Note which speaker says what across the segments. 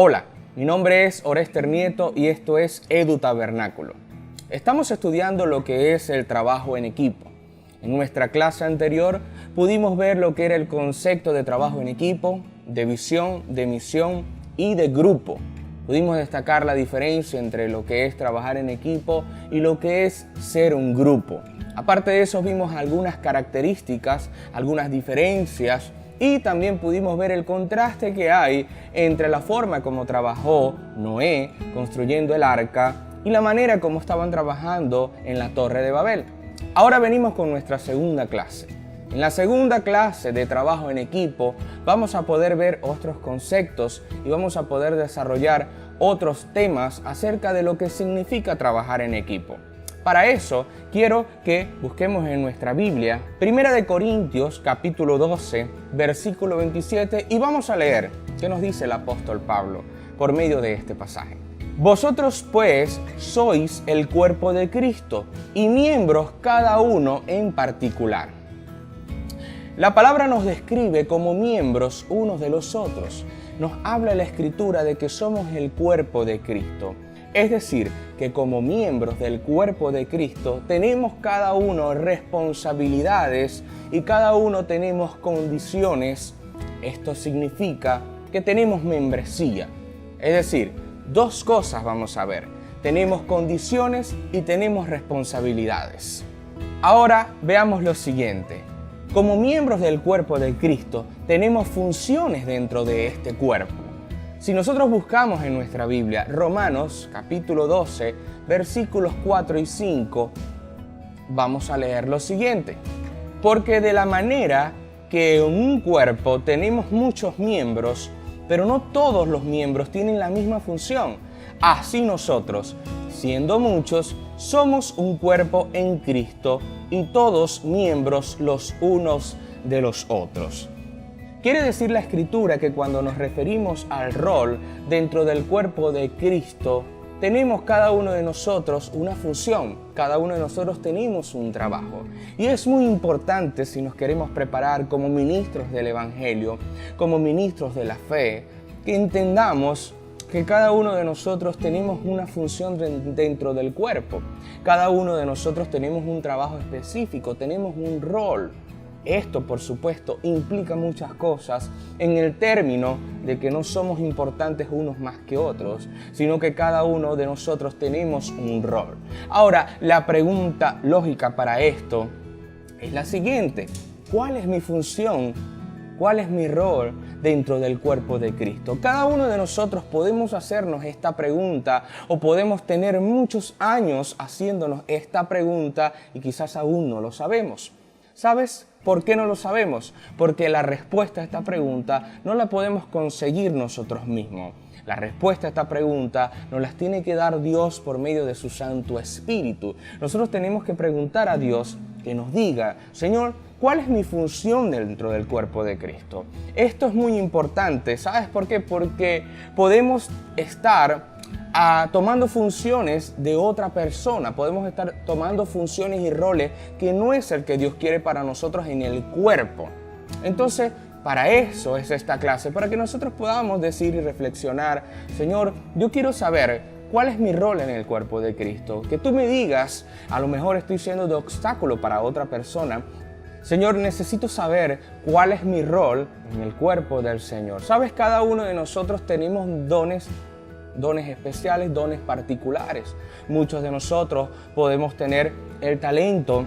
Speaker 1: Hola, mi nombre es Orester Nieto y esto es Edu Tabernáculo. Estamos estudiando lo que es el trabajo en equipo. En nuestra clase anterior pudimos ver lo que era el concepto de trabajo en equipo, de visión, de misión y de grupo. Pudimos destacar la diferencia entre lo que es trabajar en equipo y lo que es ser un grupo. Aparte de eso, vimos algunas características, algunas diferencias y también pudimos ver el contraste que hay entre la forma como trabajó Noé construyendo el arca y la manera como estaban trabajando en la Torre de Babel. Ahora venimos con nuestra segunda clase. En la segunda clase de trabajo en equipo vamos a poder ver otros conceptos y vamos a poder desarrollar otros temas acerca de lo que significa trabajar en equipo. Para eso quiero que busquemos en nuestra Biblia 1 Corintios capítulo 12 versículo 27 y vamos a leer qué nos dice el apóstol Pablo por medio de este pasaje. Vosotros pues sois el cuerpo de Cristo y miembros cada uno en particular. La palabra nos describe como miembros unos de los otros. Nos habla la Escritura de que somos el cuerpo de Cristo. Es decir, que como miembros del cuerpo de Cristo tenemos cada uno responsabilidades y cada uno tenemos condiciones. Esto significa que tenemos membresía. Es decir, dos cosas vamos a ver. Tenemos condiciones y tenemos responsabilidades. Ahora veamos lo siguiente. Como miembros del cuerpo de Cristo tenemos funciones dentro de este cuerpo. Si nosotros buscamos en nuestra Biblia Romanos capítulo 12 versículos 4 y 5, vamos a leer lo siguiente. Porque de la manera que en un cuerpo tenemos muchos miembros, pero no todos los miembros tienen la misma función, así nosotros, siendo muchos, somos un cuerpo en Cristo y todos miembros los unos de los otros. Quiere decir la Escritura que cuando nos referimos al rol dentro del cuerpo de Cristo, tenemos cada uno de nosotros una función, cada uno de nosotros tenemos un trabajo. Y es muy importante si nos queremos preparar como ministros del Evangelio, como ministros de la fe, que entendamos que cada uno de nosotros tenemos una función dentro del cuerpo. Cada uno de nosotros tenemos un trabajo específico, tenemos un rol. Esto, por supuesto, implica muchas cosas en el término de que no somos importantes unos más que otros, sino que cada uno de nosotros tenemos un rol. Ahora, la pregunta lógica para esto es la siguiente. ¿Cuál es mi función? ¿Cuál es mi rol dentro del cuerpo de Cristo? Cada uno de nosotros podemos hacernos esta pregunta o podemos tener muchos años haciéndonos esta pregunta y quizás aún no lo sabemos. ¿Sabes por qué no lo sabemos? Porque la respuesta a esta pregunta no la podemos conseguir nosotros mismos. La respuesta a esta pregunta nos las tiene que dar Dios por medio de su Santo Espíritu. Nosotros tenemos que preguntar a Dios que nos diga, Señor, ¿cuál es mi función dentro del cuerpo de Cristo? Esto es muy importante. ¿Sabes por qué? Porque podemos estar tomando funciones de otra persona. Podemos estar tomando funciones y roles que no es el que Dios quiere para nosotros en el cuerpo. Entonces, para eso es esta clase, para que nosotros podamos decir y reflexionar, Señor, yo quiero saber cuál es mi rol en el cuerpo de Cristo. Que tú me digas, a lo mejor estoy siendo de obstáculo para otra persona. Señor, necesito saber cuál es mi rol en el cuerpo del Señor. Sabes, cada uno de nosotros tenemos dones especiales, dones particulares. Muchos de nosotros podemos tener el talento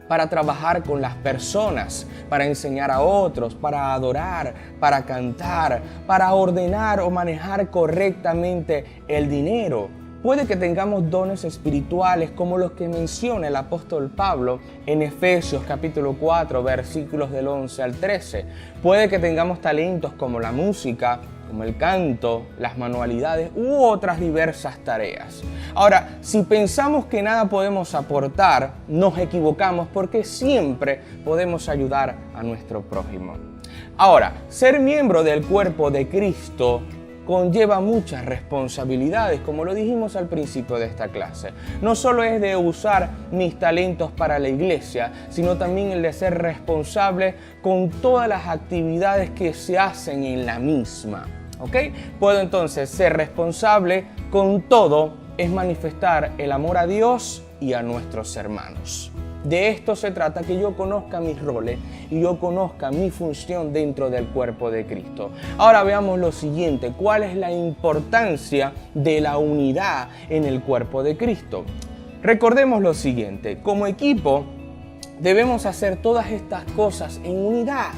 Speaker 1: para trabajar con las personas, para enseñar a otros, para adorar, para cantar, para ordenar o manejar correctamente el dinero. Puede que tengamos dones espirituales como los que menciona el apóstol Pablo en Efesios capítulo 4 versículos del 11 al 13. Puede que tengamos talentos como la música, como el canto, las manualidades u otras diversas tareas. Ahora, si pensamos que nada podemos aportar, nos equivocamos porque siempre podemos ayudar a nuestro prójimo. Ahora, ser miembro del cuerpo de Cristo conlleva muchas responsabilidades, como lo dijimos al principio de esta clase. No solo es de usar mis talentos para la iglesia, sino también el de ser responsable con todas las actividades que se hacen en la misma. ¿Ok? Puedo entonces ser responsable, con todo es manifestar el amor a Dios y a nuestros hermanos. De esto se trata, que yo conozca mis roles y yo conozca mi función dentro del cuerpo de Cristo. Ahora veamos lo siguiente, ¿cuál es la importancia de la unidad en el cuerpo de Cristo? Recordemos lo siguiente, como equipo debemos hacer todas estas cosas en unidad.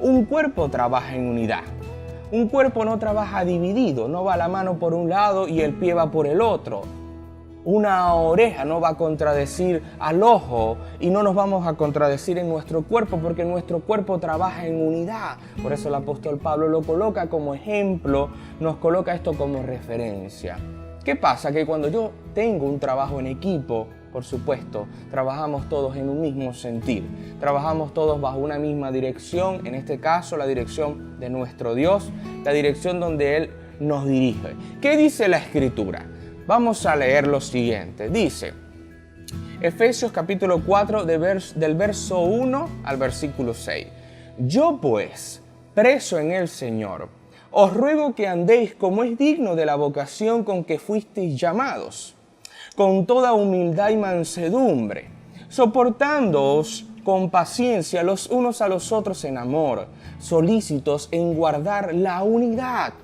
Speaker 1: Un cuerpo trabaja en unidad. Un cuerpo no trabaja dividido, no va la mano por un lado y el pie va por el otro. Una oreja no va a contradecir al ojo y no nos vamos a contradecir en nuestro cuerpo, porque nuestro cuerpo trabaja en unidad. Por eso el apóstol Pablo lo coloca como ejemplo, nos coloca esto como referencia. ¿Qué pasa? Que cuando yo tengo un trabajo en equipo, por supuesto, trabajamos todos en un mismo sentir. Trabajamos todos bajo una misma dirección, en este caso la dirección de nuestro Dios, la dirección donde Él nos dirige. ¿Qué dice la Escritura? Vamos a leer lo siguiente. Dice, Efesios capítulo 4, del verso 1 al versículo 6. Yo pues, preso en el Señor, os ruego que andéis como es digno de la vocación con que fuisteis llamados, con toda humildad y mansedumbre, soportándoos con paciencia los unos a los otros en amor, solícitos en guardar la unidad.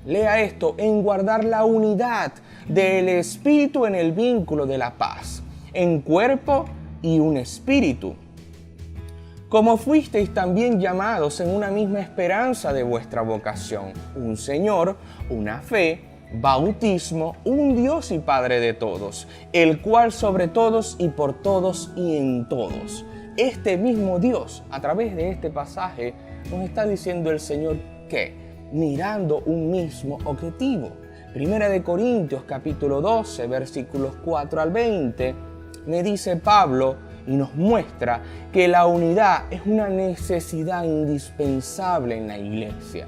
Speaker 1: Lea esto, en guardar la unidad del Espíritu en el vínculo de la paz, en cuerpo y un espíritu. Como fuisteis también llamados en una misma esperanza de vuestra vocación, un Señor, una fe, bautismo, un Dios y Padre de todos, el cual sobre todos y por todos y en todos. Este mismo Dios, a través de este pasaje, nos está diciendo el Señor que, mirando un mismo objetivo. Primera de Corintios capítulo 12, versículos 4 al 20, me dice Pablo y nos muestra que la unidad es una necesidad indispensable en la iglesia.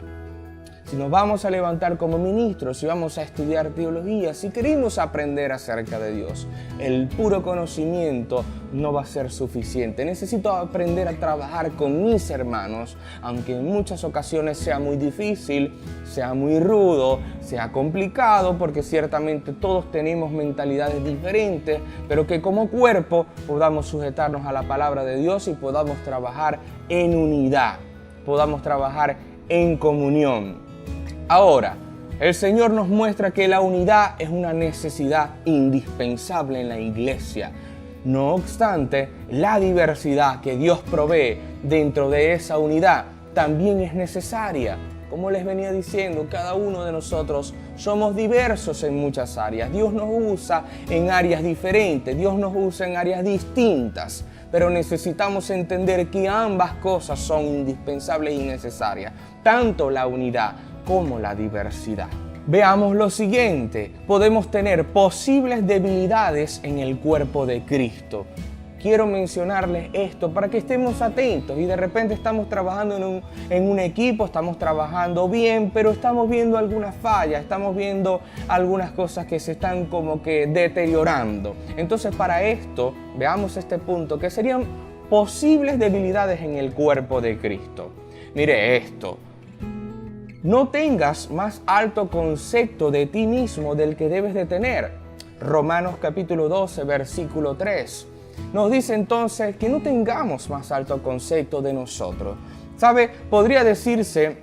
Speaker 1: Si nos vamos a levantar como ministros, si vamos a estudiar teología, si queremos aprender acerca de Dios, el puro conocimiento no va a ser suficiente. Necesito aprender a trabajar con mis hermanos, aunque en muchas ocasiones sea muy difícil, sea muy rudo, sea complicado, porque ciertamente todos tenemos mentalidades diferentes, pero que como cuerpo podamos sujetarnos a la palabra de Dios y podamos trabajar en unidad, podamos trabajar en comunión. Ahora, el Señor nos muestra que la unidad es una necesidad indispensable en la iglesia. No obstante, la diversidad que Dios provee dentro de esa unidad también es necesaria. Como les venía diciendo, cada uno de nosotros somos diversos en muchas áreas. Dios nos usa en áreas diferentes, Dios nos usa en áreas distintas. Pero necesitamos entender que ambas cosas son indispensables y necesarias, tanto la unidad como la diversidad. Veamos lo siguiente, podemos tener posibles debilidades en el cuerpo de Cristo. Quiero mencionarles esto para que estemos atentos y de repente estamos trabajando en un equipo, estamos trabajando bien, pero estamos viendo algunas fallas, estamos viendo algunas cosas que se están como que deteriorando. Entonces para esto, veamos este punto, que serían posibles debilidades en el cuerpo de Cristo. Mire esto. No tengas más alto concepto de ti mismo del que debes de tener. Romanos capítulo 12, versículo 3. Nos dice entonces que no tengamos más alto concepto de nosotros. ¿Sabe? Podría decirse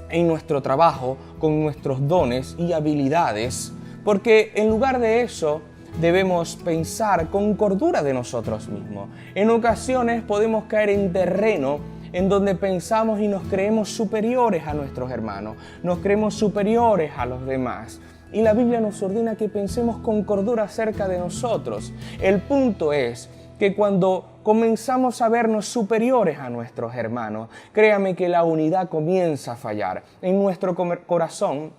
Speaker 1: en nuestro trabajo, con nuestros dones y habilidades, porque en lugar de eso debemos pensar con cordura de nosotros mismos. En ocasiones podemos caer en terreno en donde pensamos y nos creemos superiores a nuestros hermanos, nos creemos superiores a los demás. Y la Biblia nos ordena que pensemos con cordura acerca de nosotros. El punto es que cuando comenzamos a vernos superiores a nuestros hermanos, créame que la unidad comienza a fallar. En nuestro corazón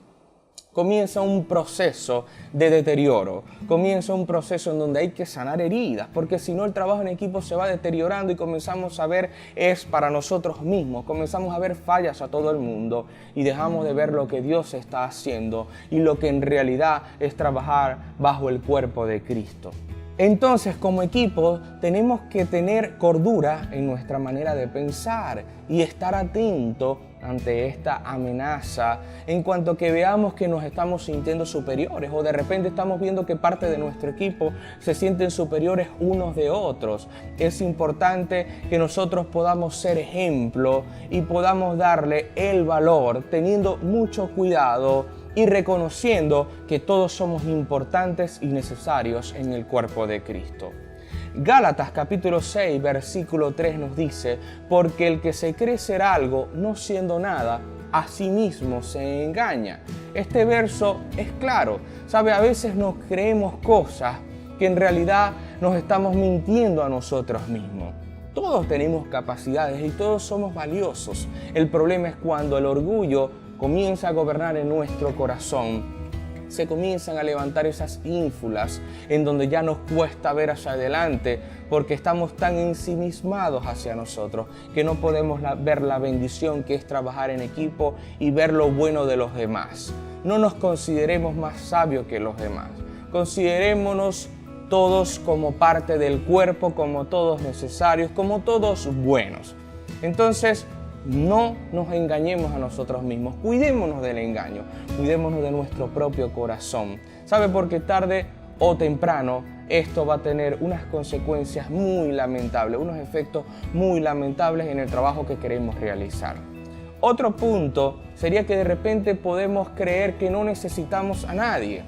Speaker 1: comienza un proceso de deterioro, comienza un proceso en donde hay que sanar heridas, porque si no el trabajo en equipo se va deteriorando y comenzamos a ver es para nosotros mismos, comenzamos a ver fallas a todo el mundo y dejamos de ver lo que Dios está haciendo y lo que en realidad es trabajar bajo el cuerpo de Cristo. Entonces, como equipo, tenemos que tener cordura en nuestra manera de pensar y estar atento ante esta amenaza en cuanto que veamos que nos estamos sintiendo superiores o de repente estamos viendo que parte de nuestro equipo se sienten superiores unos de otros. Es importante que nosotros podamos ser ejemplo y podamos darle el valor teniendo mucho cuidado y reconociendo que todos somos importantes y necesarios en el cuerpo de Cristo. Gálatas capítulo 6 versículo 3 nos dice: porque el que se cree ser algo no siendo nada, a sí mismo se engaña. Este verso es claro, ¿sabe? A veces nos creemos cosas que en realidad nos estamos mintiendo a nosotros mismos. Todos tenemos capacidades y todos somos valiosos. El problema es cuando el orgullo comienza a gobernar en nuestro corazón. Se comienzan a levantar esas ínfulas en donde ya nos cuesta ver hacia adelante porque estamos tan ensimismados hacia nosotros que no podemos ver la bendición que es trabajar en equipo y ver lo bueno de los demás. No nos consideremos más sabios que los demás. Considerémonos todos como parte del cuerpo, como todos necesarios, como todos buenos. Entonces, no nos engañemos a nosotros mismos, cuidémonos del engaño, cuidémonos de nuestro propio corazón. ¿Sabe? Porque tarde o temprano esto va a tener unas consecuencias muy lamentables, unos efectos muy lamentables en el trabajo que queremos realizar. Otro punto sería que de repente podemos creer que no necesitamos a nadie.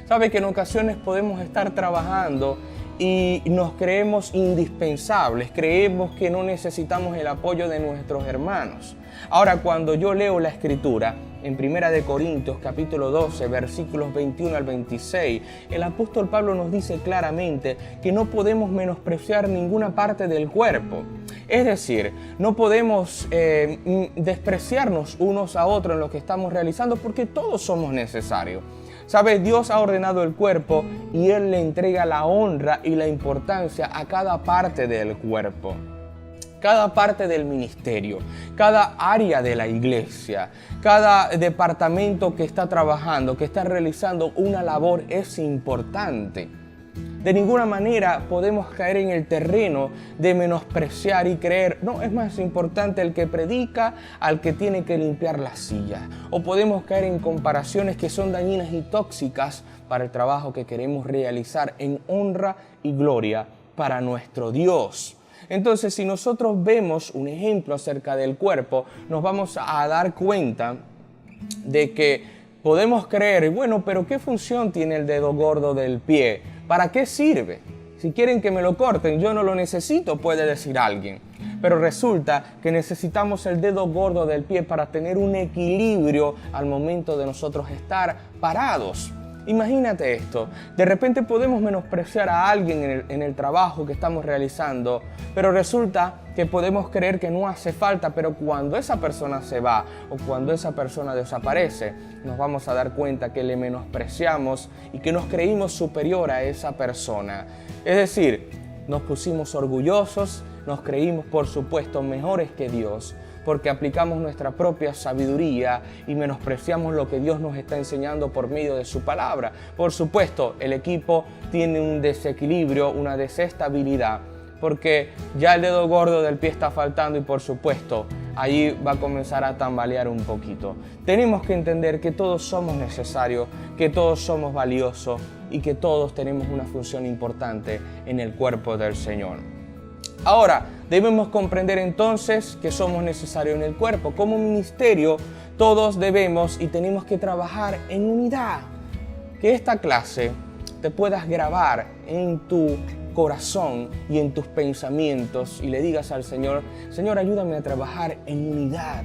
Speaker 1: ¿Sabe? Que en ocasiones podemos estar trabajando y nos creemos indispensables, creemos que no necesitamos el apoyo de nuestros hermanos. Ahora, cuando yo leo la Escritura, en 1 Corintios capítulo 12, versículos 21 al 26, el apóstol Pablo nos dice claramente que no podemos menospreciar ninguna parte del cuerpo. Es decir, no podemos despreciarnos unos a otros en lo que estamos realizando porque todos somos necesarios. ¿Sabe? Dios ha ordenado el cuerpo y Él le entrega la honra y la importancia a cada parte del cuerpo. Cada parte del ministerio, cada área de la iglesia, cada departamento que está trabajando, que está realizando una labor es importante. De ninguna manera podemos caer en el terreno de menospreciar y creer, no, es más importante el que predica al que tiene que limpiar la silla. O podemos caer en comparaciones que son dañinas y tóxicas para el trabajo que queremos realizar en honra y gloria para nuestro Dios. Entonces, si nosotros vemos un ejemplo acerca del cuerpo, nos vamos a dar cuenta de que podemos creer, bueno, pero ¿qué función tiene el dedo gordo del pie? ¿Para qué sirve? Si quieren que me lo corten, yo no lo necesito, puede decir alguien. Pero resulta que necesitamos el dedo gordo del pie para tener un equilibrio al momento de nosotros estar parados. Imagínate esto, de repente podemos menospreciar a alguien en el trabajo que estamos realizando, pero resulta que podemos creer que no hace falta, pero cuando esa persona se va o cuando esa persona desaparece, nos vamos a dar cuenta que le menospreciamos y que nos creímos superior a esa persona. Es decir, nos pusimos orgullosos, nos creímos por supuesto mejores que Dios, porque aplicamos nuestra propia sabiduría y menospreciamos lo que Dios nos está enseñando por medio de su palabra. Por supuesto, el equipo tiene un desequilibrio, una desestabilidad, porque ya el dedo gordo del pie está faltando y por supuesto, allí va a comenzar a tambalear un poquito. Tenemos que entender que todos somos necesarios, que todos somos valiosos y que todos tenemos una función importante en el cuerpo del Señor. Ahora, debemos comprender entonces que somos necesarios en el cuerpo. Como ministerio, todos debemos y tenemos que trabajar en unidad. Que esta clase te puedas grabar en tu corazón y en tus pensamientos y le digas al Señor, Señor, ayúdame a trabajar en unidad.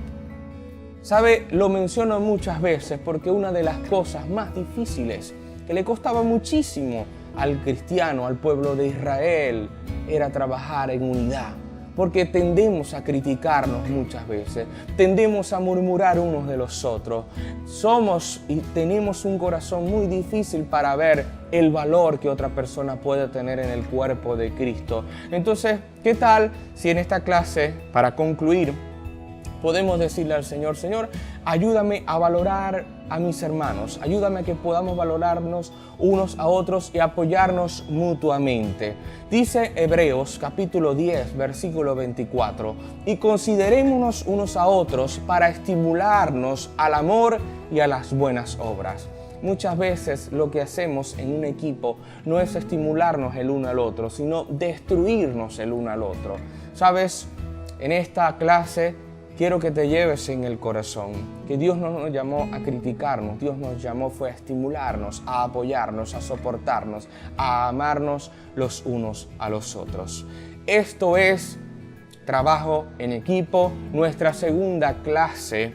Speaker 1: ¿Sabe? Lo menciono muchas veces porque una de las cosas más difíciles que le costaba muchísimo al cristiano, al pueblo de Israel, era trabajar en unidad. Porque tendemos a criticarnos muchas veces, tendemos a murmurar unos de los otros. Somos y tenemos un corazón muy difícil para ver el valor que otra persona puede tener en el cuerpo de Cristo. Entonces, ¿qué tal si en esta clase, para concluir, podemos decirle al Señor, Señor, Ayúdame a valorar a mis hermanos, ayúdame a que podamos valorarnos unos a otros y apoyarnos mutuamente. Dice Hebreos capítulo 10, versículo 24, y considerémonos unos a otros para estimularnos al amor y a las buenas obras. Muchas veces lo que hacemos en un equipo no es estimularnos el uno al otro, sino destruirnos el uno al otro. ¿Sabes? En esta clase quiero que te lleves en el corazón que Dios no nos llamó a criticarnos, Dios nos llamó fue a estimularnos, a apoyarnos, a soportarnos, a amarnos los unos a los otros. Esto es trabajo en equipo, nuestra segunda clase,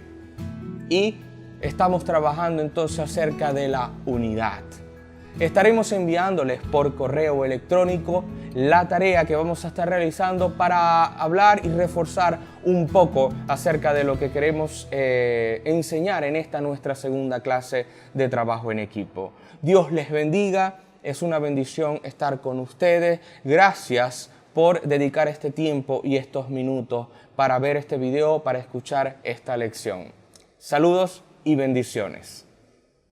Speaker 1: y estamos trabajando entonces acerca de la unidad. Estaremos enviándoles por correo electrónico la tarea que vamos a estar realizando para hablar y reforzar un poco acerca de lo que queremos enseñar en esta nuestra segunda clase de trabajo en equipo. Dios les bendiga, es una bendición estar con ustedes. Gracias por dedicar este tiempo y estos minutos para ver este video, para escuchar esta lección. Saludos y bendiciones.